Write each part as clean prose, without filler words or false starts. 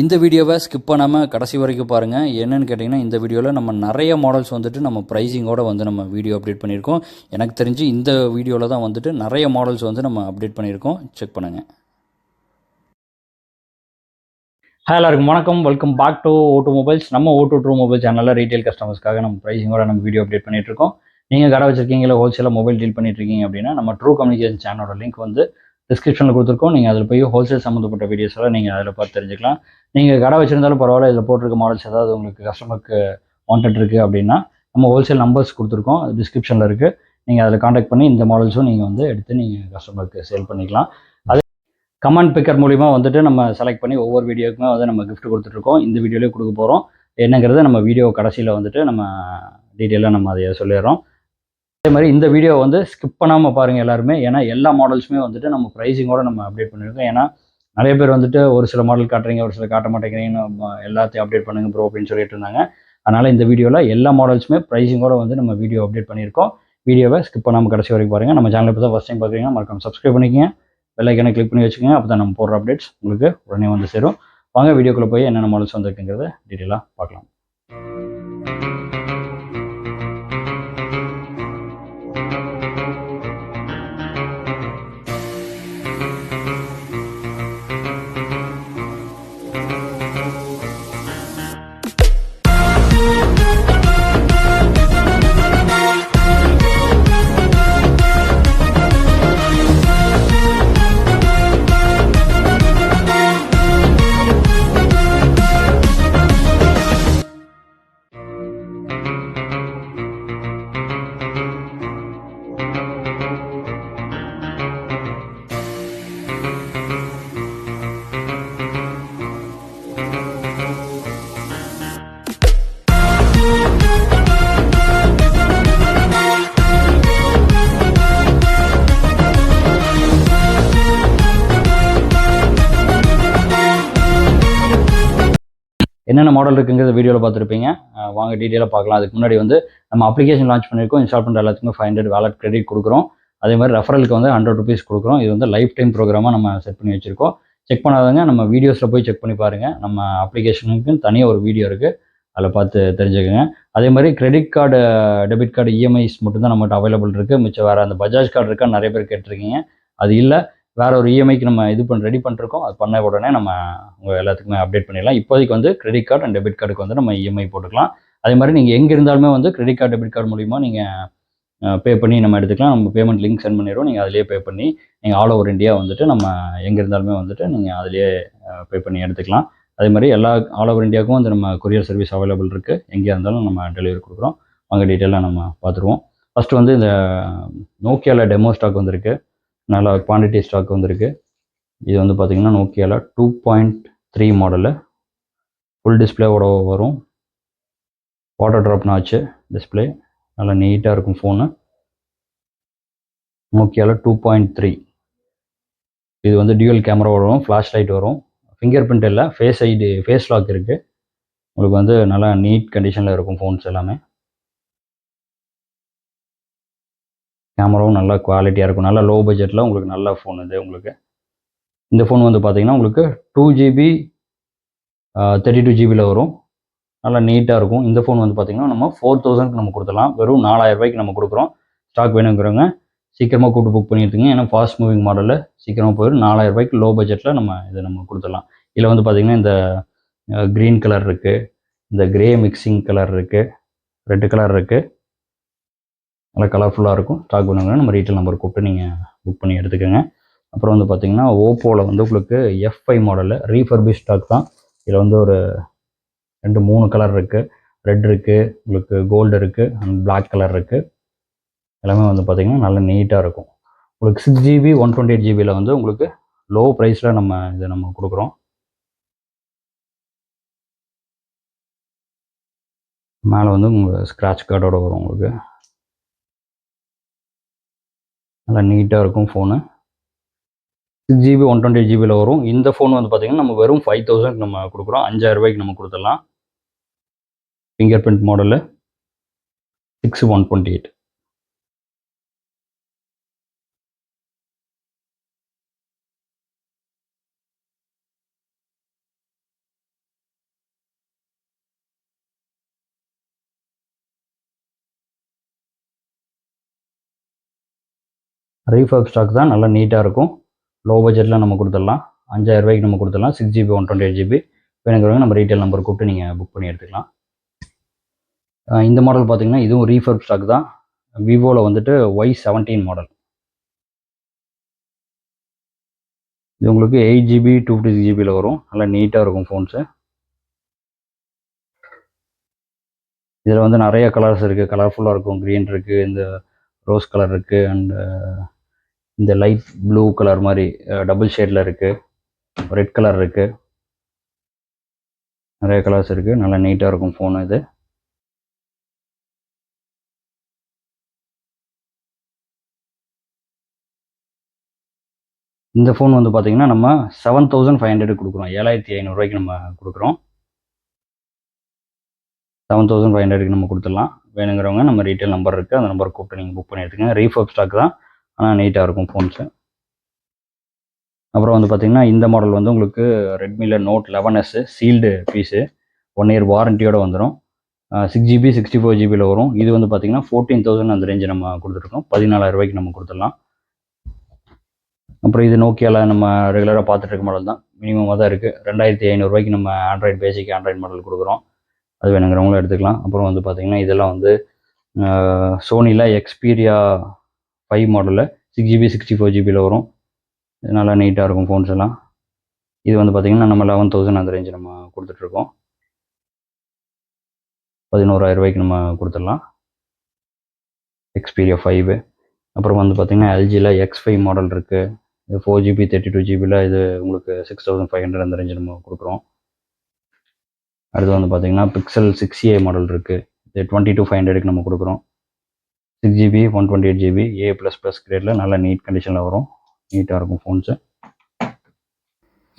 இந்த வீடியோவை ஸ்கிப் பண்ணாமல் கடைசி வரைக்கும் பாருங்கள். என்னென்னு கேட்டிங்கன்னா, இந்த வீடியோவில் நம்ம நிறைய மாடல்ஸ் வந்துட்டு நம்ம ப்ரைஸிங்கோடு வந்து நம்ம வீடியோ அப்டேட் பண்ணியிருக்கோம். எனக்கு தெரிஞ்சு இந்த வீடியோவில் தான் வந்துட்டு நிறைய மாடல்ஸ் வந்து நம்ம அப்டேட் பண்ணியிருக்கோம். செக் பண்ணுங்கள். ஹாய் எல்லாருக்கும் வணக்கம். Welcome back to O2mobiles. நம்ம O2mobiles சேனலில் ரீட்டைல் கஸ்டமர்ஸ்க்காக நம்ம ப்ரைஸிங்கோட நம்ம வீடியோ அப்டேட் பண்ணிகிட்ருக்கோம். நீங்கள் கடை வச்சிருக்கீங்க, இல்லை ஹோல்சேலாக மொபைல் டீல் பண்ணிட்டுருக்கீங்க அப்படின்னா, நம்ம ட்ரூ கம்யூனிகேஷன் சேனலோட லிங்க் வந்து டிஸ்கிரிப்ஷனில் கொடுத்துருக்கோம். நீங்கள் அதில் போய் ஹோல்சேல் சம்மந்தப்பட்ட வீடியோஸ் எல்லாம் நீங்கள் அதில் பார்த்து தெரிஞ்சுக்கலாம். நீங்கள் கடை வச்சிருந்தாலும் பரவாயில்ல, இதில் போட்டிருக்க மாடல்ஸ் ஏதாவது உங்களுக்கு கஸ்டமருக்கு வாண்டட் இருக்குது அப்படின்னா நம்ம ஹோல்சேல் நம்பர்ஸ் கொடுத்துருக்கோம், டிஸ்கிரிப்ஷனில் இருக்குது. நீங்கள் அதில் காண்டாக்ட் பண்ணி இந்த மாடல்ஸும் நீங்கள் வந்து எடுத்து நீங்கள் கஸ்டமருக்கு சேல் பண்ணிக்கலாம். அதே கமெண்ட் பிக்கர் மூலிமா வந்துட்டு நம்ம செலக்ட் பண்ணி ஒவ்வொரு வீடியோக்குமே வந்து நம்ம கிஃப்ட் கொடுத்துட்ருக்கோம். இந்த வீடியோலேயே கொடுக்க போகிறோம். என்னங்கிறத நம்ம வீடியோ கடைசியில் வந்துட்டு நம்ம டீட்டெயிலாக நம்ம அதை சொல்லிடுறோம். அதே மாதிரி இந்த வீடியோ வந்து ஸ்கிப் பண்ணாமல் பாருங்கள் எல்லாருமே. ஏன்னா எல்லா மாடல்ஸுமே வந்துட்டு நம்ம ப்ரைஸிங்கோடு நம்ம அப்டேட் பண்ணியிருக்கோம். ஏன்னா நிறைய பேர் வந்துட்டு ஒரு சில மாடல் காட்டுறீங்க, ஒரு சில காட்ட மாட்டேங்கிறீங்கன்னு எல்லாத்தையும் அப்டேட் பண்ணுங்க ப்ரோ அப்படின்னு சொல்லிட்டு இருந்தாங்க. அதனால் இந்த வீடியோவில் எல்லா மாடல்ஸுமே ப்ரைஸிங்கோடு வந்து நம்ம வீடியோ அப்டேட் பண்ணியிருக்கோம். வீடியோவை ஸ்கிப் பண்ணாமல் கடைசி வரைக்கும் பாருங்கள். நம்ம சேனல் இப்போ தான் ஃபஸ்ட் டைம் பார்க்குறீங்கன்னா மறக்காம சப்ஸ்கிரைப் பண்ணிக்கங்க, பெல் ஐக்கானை கிளிக் பண்ணி வச்சுக்கோங்க. அப்போ தான் நம்ம போடுற அப்டேட்ஸ் உங்களுக்கு உடனே வந்து சேரும். வாங்க வீடியோக்குள்ளே போய் என்னென்ன மாடல்ஸ் வந்துருக்குங்கிறத டீட்டெயிலாக பார்க்கலாம். என்னென்ன மாடல் இருக்குங்கிறத வீடியோவில் பார்த்துருப்பீங்க. வாங்க டீட்டெயிலாக பார்க்கலாம். அதுக்கு முன்னாடி வந்து நம்ம அப்ளிகேஷன் லான்ச் பண்ணியிருக்கோம். இன்ஸ்டால் பண்ணுற எல்லாத்துக்குமே 500 வேலட் கிரெடிட் கொடுக்குறோம். அதே மாதிரி ரெஃபரலுக்கு வந்து 100 ருபீஸ் கொடுக்குறோம். இது வந்து லைஃப் டைம் ப்ரோக்ராமாக நம்ம செட் பண்ணி வச்சுருக்கோம். செக் பண்ணாதவங்க நம்ம வீடியோஸில் போய் செக் பண்ணி பாருங்கள். நம்ம அப்ளிகேஷனுக்கு தனியாக ஒரு வீடியோ இருக்குது, அதில் பார்த்து தெரிஞ்சுக்கோங்க. அதே மாதிரி credit card, debit card, EMIs மட்டும்தான் நம்மகிட்ட அவைலபிள் இருக்குது. மிச்சம் வேறு அந்த பஜாஜ் கார்டு இருக்கான்னு நிறைய பேர் கேட்டிருக்கீங்க. அது இல்லை, வேறு ஒரு இஎம்ஐக்கு நம்ம ரெடி பண்ணிருக்கோம். அது பண்ண உடனே நம்ம உங்கள் எல்லாத்துக்குமே அப்டேட் பண்ணிடலாம். இப்போதைக்கு வந்து கிரெடிட் கார்டு அண்ட் டெபிட் கார்டுக்கு வந்து நம்ம இஎம்ஐ போட்டுக்கலாம். அதே மாதிரி நீங்கள் எங்கே இருந்தாலுமே வந்து கிரெடிட் கார்டு, டெபிட் கார்டு மூலிமா நீங்கள் பே பண்ணி நம்ம எடுத்துக்கலாம். நம்ம பேமெண்ட் லிங்க் சென்ட் பண்ணிடுவோம். நீங்கள் அதிலே பே பண்ணி நீங்கள் ஆல் ஓவர் இந்தியா வந்துட்டு நம்ம எங்கே இருந்தாலுமே வந்துட்டு நீங்கள் அதிலே பே பண்ணி எடுத்துக்கலாம். அதே மாதிரி எல்லா ஆல் ஓவர் இந்தியாவுக்கும் வந்து நம்ம கொரியர் சர்வீஸ் அவைலபிள் இருக்குது. எங்கேயா இருந்தாலும் நம்ம டெலிவரி கொடுக்குறோம். வாங்க டீட்டெயிலாக நம்ம பார்த்துருவோம். ஃபஸ்ட்டு வந்து இந்த நோக்கியாவில் டெமோ ஸ்டாக் வந்திருக்கு. நல்லா குவான்டிட்டி ஸ்டாக் வந்திருக்கு. இது வந்து பார்த்திங்கன்னா நோக்கியாவில் 2.3 மாடலு, ஃபுல் டிஸ்பிளேவோட வரும். வாட்டர் ட்ராப் நாச்சு டிஸ்பிளே, நல்லா நீட்டாக இருக்கும் ஃபோனு. நோக்கியாவில் 2.3. இது வந்து டியூவல் கேமரா வரும், ஃப்ளாஷ் லைட் வரும், ஃபிங்கர் பிரிண்ட் இல்லை, ஃபேஸ் லாக் இருக்குது. உங்களுக்கு வந்து நல்லா நீட் கண்டிஷனில் இருக்கும் ஃபோன்ஸ் எல்லாமே. கேமராவும் நல்லா குவாலிட்டியாக இருக்கும். நல்லா லோ பட்ஜெட்டில் உங்களுக்கு நல்ல ஃபோன் இது. உங்களுக்கு இந்த ஃபோன் வந்து பார்த்திங்கன்னா உங்களுக்கு 2GB 32GB வரும். நல்லா நீட்டாக இருக்கும். இந்த ஃபோன் வந்து பார்த்திங்கன்னா நம்ம 4000க்கு நம்ம கொடுத்துடலாம். வெறும் 4000 ரூபாய்க்கு நம்ம கொடுக்குறோம். ஸ்டாக் வேணுங்கிறவங்க சீக்கிரமாக கூப்பிட்டு புக் பண்ணியிருக்கீங்க. ஏன்னா ஃபாஸ்ட் மூவிங் மாடலில் சீக்கிரமாக போயிடும். 4000 ரூபாய்க்கு லோ பட்ஜெட்டில் நம்ம கொடுத்துடலாம். இதில் வந்து பார்த்திங்கன்னா இந்த க்ரீன் கலர் இருக்குது, இந்த கிரே மிக்சிங் கலர் இருக்குது, ரெட் கலர் இருக்குது. நல்லா கலர்ஃபுல்லாக இருக்கும். ஸ்டாக் வேணுங்கன்னா நம்ம ரீட்டைல் நம்பர் கூப்பிட்டு நீங்கள் புக் பண்ணி எடுத்துக்கோங்க. அப்புறம் வந்து பார்த்திங்கன்னா ஓப்போவில் வந்து உங்களுக்கு F5 மாடலில் ரீஃபர்பிஷ் ஸ்டாக் தான். இதில் வந்து ஒரு 2-3 கலர் இருக்குது. ரெட் இருக்குது, உங்களுக்கு கோல்டு இருக்குது, அண்ட் பிளாக் கலர் இருக்குது. எல்லாமே வந்து பார்த்திங்கன்னா நல்லா நீட்டாக இருக்கும். உங்களுக்கு 6GB 128GB வந்து உங்களுக்கு லோ ப்ரைஸில் நம்ம கொடுக்குறோம். மேலே வந்து உங்கள் ஸ்க்ராட்ச் கார்டோடு வரும். உங்களுக்கு நல்லா நீட்டாக இருக்கும் ஃபோனு. 6GB 128GB வரும். இந்த ஃபோன் வந்து பார்த்திங்கன்னா நம்ம வெறும் 5000 நம்ம கொடுக்குறோம். 5000 ரூபாய்க்கு நம்ம கொடுத்துடலாம். Finger print model 6128. ரீஃபர்ப் ஸ்டாக் தான், நல்லா நீட்டாக இருக்கும். லோ பட்ஜெட்டில் நம்ம கொடுத்துடலாம். 5000 ரூபாய்க்கு நம்ம கொடுத்துடலாம். 6GB 128GB வேணுங்கிறவங்க நம்ம ரீட்டைல் நம்பர் கூப்பிட்டு நீங்கள் புக் பண்ணி எடுத்துக்கலாம். இந்த மாடல் பார்த்தீங்கன்னா இதுவும் ரீஃபர்ப் ஸ்டாக் தான். விவோவில் வந்துட்டு Y17 மாடல். இது உங்களுக்கு 8GB 256GBயில் வரும். நல்லா நீட்டாக இருக்கும் ஃபோன்ஸு. இதில் வந்து நிறைய கலர்ஸ் இருக்குது, கலர்ஃபுல்லாக இருக்கும். க்ரீன் இருக்குது, இந்த ரோஸ் கலர் இருக்குது, அண்டு இந்த லைட் ப்ளூ கலர் மாதிரி டபுள் ஷேடில் இருக்குது, ரெட் கலர் இருக்குது, நிறைய கலர்ஸ் இருக்குது. நல்லா நீட்டாக இருக்கும் ஃபோனு இது. இந்த ஃபோன் வந்து பார்த்தீங்கன்னா நம்ம 7500 கொடுக்குறோம். 7500 ரூபாய்க்கு நம்ம கொடுக்குறோம். 7500க்கு நம்ம கொடுத்துடலாம். வேணுங்கிறவங்க நம்ம ரீட்டைல் நம்பர் இருக்குது, அந்த நம்பர் கூப்பிட்டு நீங்கள் புக் பண்ணி எடுத்துக்கங்க. ரீஃபர்ப் ஸ்டாக் தான், ஆனால் நீட்டாக இருக்கும் ஃபோன்ஸு. அப்புறம் வந்து பார்த்தீங்கன்னா இந்த மாடல் வந்து உங்களுக்கு ரெட்மியில் Note 11S sealed piece, 1 year வாரண்டியோடு வந்துடும். 6GB 64GBயில் வரும். இது வந்து பார்த்தீங்கன்னா 14000 அந்த ரேஞ்சு நம்ம கொடுத்துருக்கோம். 14000 ரூபாய்க்கு நம்ம கொடுத்துடலாம். அப்புறம் இது நோக்கியாவில் நம்ம ரெகுலராக பார்த்துட்டு இருக்க மாடல் தான், மினிமமாக தான் இருக்குது. 2500 ரூபாய்க்கு நம்ம ஆண்ட்ராய்டு பேசிக் ஆண்ட்ராய்டு மாடல் கொடுக்குறோம். அது வேணுங்கிறவங்களும் எடுத்துக்கலாம். அப்புறம் வந்து பார்த்திங்கன்னா இதெல்லாம் வந்து சோனியில் Xperia 5 மாடலில் 6GB 64GBயில் வரும். இது நல்லா நீட்டாக இருக்கும் ஃபோன்ஸ் எல்லாம். இது வந்து பார்த்திங்கன்னா நம்ம 11000 அந்த ரேஞ்சு நம்ம கொடுத்துட்ருக்கோம். 11000 ரூபாய்க்கு நம்ம கொடுத்துடலாம் Xperia 5. அப்புறம் வந்து பார்த்திங்கன்னா LGயில் X5 மாடல் இருக்குது. இது 4GB 32GBயில் இது உங்களுக்கு 6500 அந்த ரேஞ்சு நம்ம கொடுக்குறோம். அடுத்து வந்து பார்த்திங்கன்னா Pixel 6a மாடல் இருக்குது. இது 22500க்கு நம்ம கொடுக்குறோம். 6GB 128GB A++ கிரேடில் நல்ல நீட் கண்டிஷனில் வரும். நீட்டாக இருக்கும் ஃபோன்ஸு.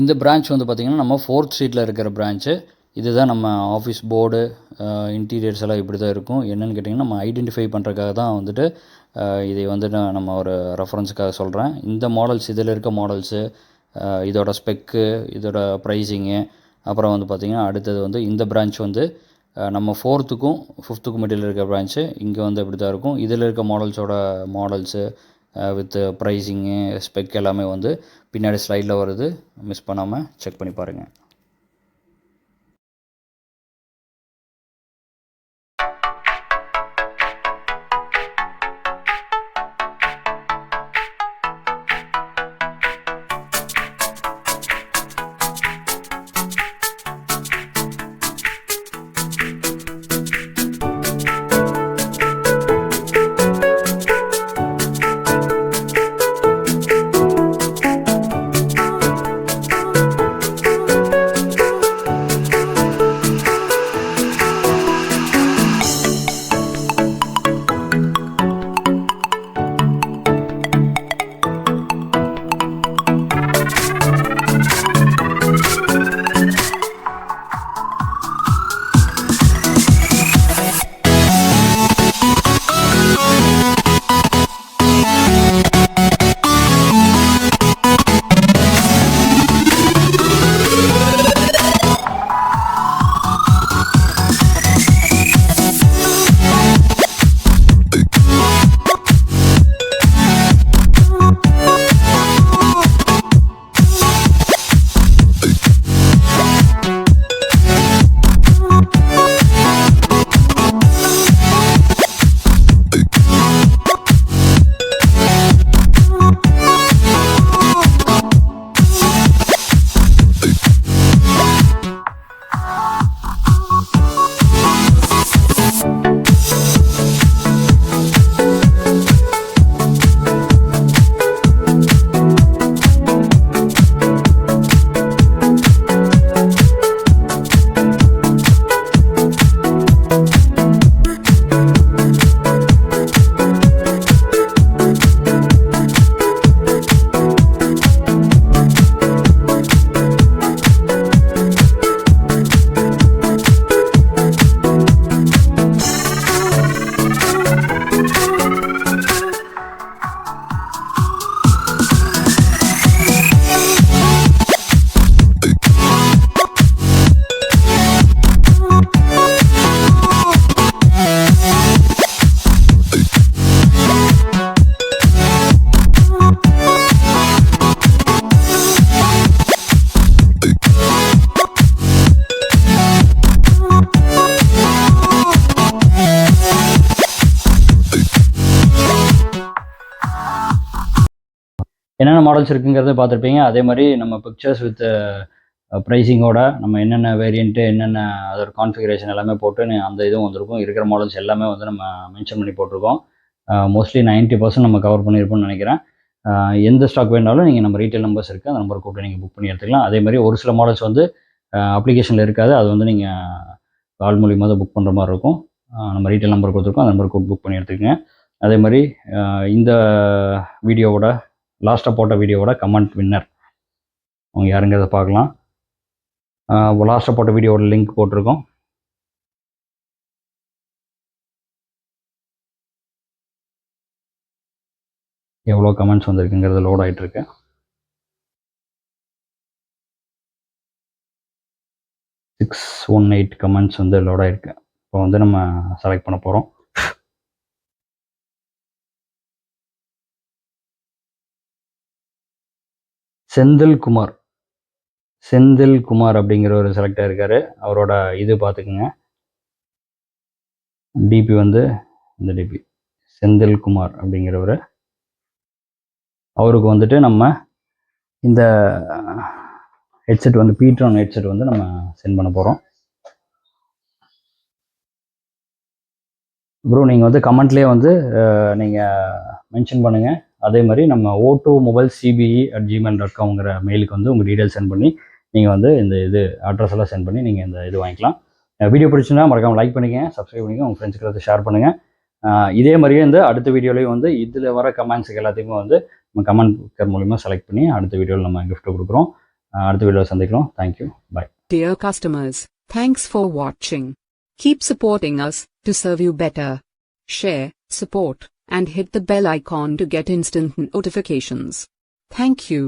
இந்த பிரான்ச் வந்து பார்த்திங்கன்னா நம்ம 4th ஸ்ட்ரீட்டில் இருக்கிற பிரான்ச்சு. இதுதான் நம்ம ஆஃபீஸ் போர்டு, இன்டீரியர்ஸ் எல்லாம் இப்படி தான் இருக்கும். என்னென்னு கேட்டிங்கன்னா நம்ம ஐடென்டிஃபை பண்ணுறதுக்காக தான் வந்துட்டு இதை வந்து நம்ம ஒரு ரெஃபரன்ஸுக்காக சொல்கிறேன். இந்த மாடல்ஸ், இதில் இருக்க மாடல்ஸு, இதோட ஸ்பெக்கு, இதோட ப்ரைஸிங்கு, அப்புறம் வந்து பார்த்திங்கன்னா அடுத்தது வந்து இந்த பிரான்ச் வந்து நம்ம 4th-க்கும் 5th-க்கும் மிடில் இருக்க பிரான்ச்சு. இங்கே வந்து இப்படி தான் இருக்கும். இதில் இருக்க மாடல்ஸோட மாடல்ஸு வித் ப்ரைஸிங்கு, ஸ்பெக் எல்லாமே வந்து பின்னாடி ஸ்லைடில் வருது. மிஸ் பண்ணாமல் செக் பண்ணி பாருங்கள். என்னென்ன மாடல்ஸ் இருக்குங்கிறத பார்த்துருப்பீங்க. அதே மாதிரி நம்ம பிக்சர்ஸ் வித் ப்ரைஸிங்கோட நம்ம என்னென்ன வேரியண்ட்டு என்னென்ன அதோட கான்ஃபிகரேஷன் எல்லாமே போட்டு அந்த இதுவும் வந்திருக்கும். இருக்கிற மாடல்ஸ் எல்லாமே வந்து நம்ம மென்ஷன் பண்ணி போட்டிருக்கோம். மோஸ்ட்லி 90% நம்ம கவர் பண்ணியிருப்போம்னு நினைக்கிறேன். எந்த ஸ்டாக் வேணாலும் நீங்கள் நம்ம ரீட்டைல் நம்பர்ஸ் இருக்குது, அந்த நம்பர் கூப்பிட்டு நீங்கள் புக் பண்ணி எடுத்துக்கலாம். அதே மாதிரி ஒரு சில மாடல்ஸ் வந்து அப்ளிகேஷனில் இருக்காது, அது வந்து நீங்கள் கால் மூலியமாக தான் புக் பண்ணுற மாதிரி இருக்கும். நம்ம ரீட்டைல் நம்பர் கொடுத்துருக்கோம், அந்த நம்பர் கூப்பிட்டு புக் பண்ணி எடுத்துக்கங்க. அதே மாதிரி இந்த வீடியோவோட லாஸ்ட்டாக போட்ட வீடியோவோட கமெண்ட் வின்னர் அவங்க யாருங்கிறத பார்க்கலாம். லாஸ்ட்டாக போட்ட வீடியோவோட லிங்க் போட்டிருக்கோம். எவ்வளோ கமெண்ட்ஸ் வந்திருக்குங்கிறது லோட் ஆகிட்டு இருக்கு. சிக்ஸ் 118 கமெண்ட்ஸ் வந்து லோட் ஆகிருக்கு. இப்போ வந்து நம்ம செலக்ட் பண்ண போகிறோம். செந்தில் குமார் அப்படிங்கிற ஒரு செலக்ட் ஆகிருக்காரு. அவரோட இது பார்த்துக்குங்க, டிபி வந்து இந்த டிபி செந்தில் குமார் அப்படிங்கிறவர். அவருக்கு வந்துட்டு நம்ம இந்த ஹெட்செட் வந்து பீட்ரான் ஹெட்செட் வந்து நம்ம சென்ட் பண்ண போகிறோம். ப்ரோ நீங்கள் வந்து கமெண்ட்லேயே வந்து நீங்கள் மென்ஷன் பண்ணுங்கள். அதே மாதிரி நம்ம O2mobiles cbe@gmail.comங்கிற மெயிலுக்கு வந்து உங்கள் டீட்டெயில் சென்ட் பண்ணி நீங்கள் வந்து இந்த இது அட்ரஸ் எல்லாம் சென்ட் பண்ணி நீங்கள் இந்த இது வாங்கிக்கலாம். வீடியோ பிடிச்சிருந்தா மறக்காமல் லைக் பண்ணிக்கங்க, சப்ஸ்கிரைப் பண்ணிக்கங்க, உங்கள் ஃப்ரெண்ட்ஸுக்கு அதை ஷேர் பண்ணுங்கள். இதே மாதிரியே இந்த அடுத்த வீடியோலையும் வந்து இதில் வர கமெண்ட்ஸுக்கு எல்லாத்தையுமே வந்து நம்ம கமெண்ட் புக்கர் மூலிமா செலக்ட் பண்ணி அடுத்த வீடியோவில் நம்ம கிஃப்ட் கொடுக்குறோம். அடுத்த வீடியோவில் சந்திக்கலாம். Thank you, bye. Dear customers, thanks for watching. Keep supporting us to serve you better. Share, support, and hit the bell icon to get instant notifications. Thank you.